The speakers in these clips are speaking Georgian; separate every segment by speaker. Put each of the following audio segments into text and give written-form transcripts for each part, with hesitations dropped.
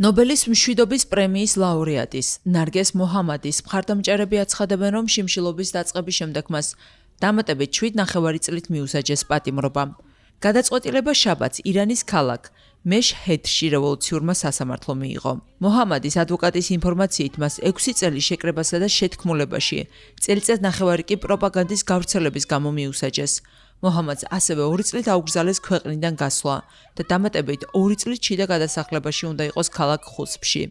Speaker 1: ნობელის მშვიდობის პრემიის ლაურეატის ნარგეს მოჰამადის მხარდამჭერები აცხადებენ, რომ შიმშილობის დაწყების შემდეგ მას დამატებით 7,5 წლით მიუსაჯეს პატიმრობა. გადაწყვეტილება შაბათს ირანის ქალაქ მეშჰედში რევოლუციურმა სასამართლომ მიიღო. მოჰამადის ადვოკატის ინფორმაციით მას 6 წელი შეკრებასა და შეთქმულებაში, წელიწად-ნახევარი კი პროპაგანდის გავრცელების გამო მიუსაჯეს. მოჰამადს ასევე 2 წლით აუგზავნეს ქვეყნიდან გასვლა და დამატებით 2 წლით შიდა გადასახლებაში უნდა იყოს ქალაქ ხუსბში.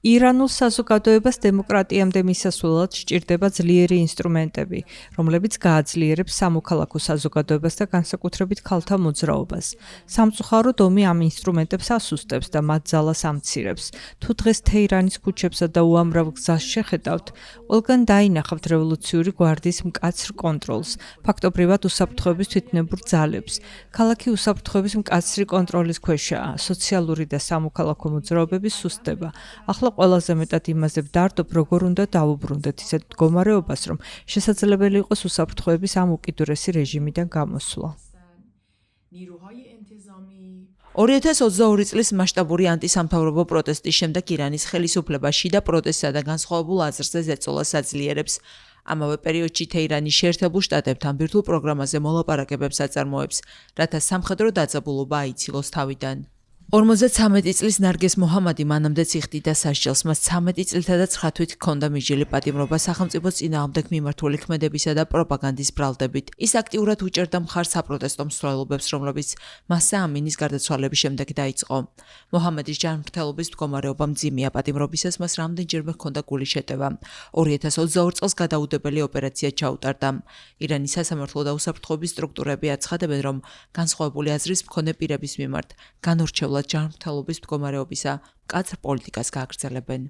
Speaker 2: ირანულ საზოგადოებას დემოკრატიამდე მისასვლელად სჭირდება ძლიერი ინსტრუმენტები, რომლებიც გააძლიერებს სამოქალაქო საზოგადოებას და განსაკუთრებით ქალთა მოძრაობას. სამწუხაროდ ომი ამ ინსტრუმენტებს ასუსტებს და მათ ძალას ამცირებს. თუ დღეს თეირანის ქუჩებსა და უამრავ გზას შეხედავთ, ყველგან დაინახავთ რევოლუციური გვარდიის მკაცრ კონტროლს, ფაქტობრივად უსაფრთხოების თვითნებურ ძალებს. ქალაქი უსაფრთხოების მკაცრი კონტროლის ქვეშაა, სოციალური და სამოქალაქო მოძრაობები სუსტდება. ახლა ყველაზე მეტად იმაზე ვდარდობ, როგორ უნდა დავუბრუნდეთ ისეთ მდგომარეობას, რომ შესაძლებელი იყოს უსაფრთხოების ამ უკიდურესი რეჟიმიდან გამოსვლა.
Speaker 1: 2022 წლის მასშტაბური ანტისამთავრობო პროტესტის შემდეგ ირანის ხელისუფლება შიდა პროტესტსა და განსხვავებულ აზრზე ზეწოლას აძლიერებს. ამავე პერიოდში თეირანის შეერთებულ შტატებთან ბირთვულ პროგრამაზე მოლაპარაკებებს აწარმოებს, რათა სამხედრო დაძაბულობა აიცილოს თავიდან. 53 წლის ნარგეს მოჰამადი მანამდეც იხდიდა სასჯელს, მას 13 წლითა და 9 თვით ჰქონდა მიჯილი პატიმრობა სახელმწიფოს წინააღმდეგ მიმართული ქმედებისა და პროპაგანდის ბრალდებით. ის აქტიურად უჭერდა მხარს საპროტესტო მსვლელობებს, რომლებიც მასა ამინის გარდაცვალების შემდეგ დაიწყო. მოჰამადის ჯანმრთელობის მდგომარეობა მძიმეა, პატიმრობისას მას რამდენჯერმე ჰქონდა გულის შეტევა. 2022 წელს გადაუდებელი ოპერაცია ჩაუტარდა. ირანის სასამართლო და უსაფრთხოების სტრუქტურები აცხადებენ, რომ განსხვავებული აზრის მქონე პირების მიმართ განორჩევლად ჯანმრთელობის მდგომარეობისა მკაცრ პოლიტიკას გააგრძელებენ.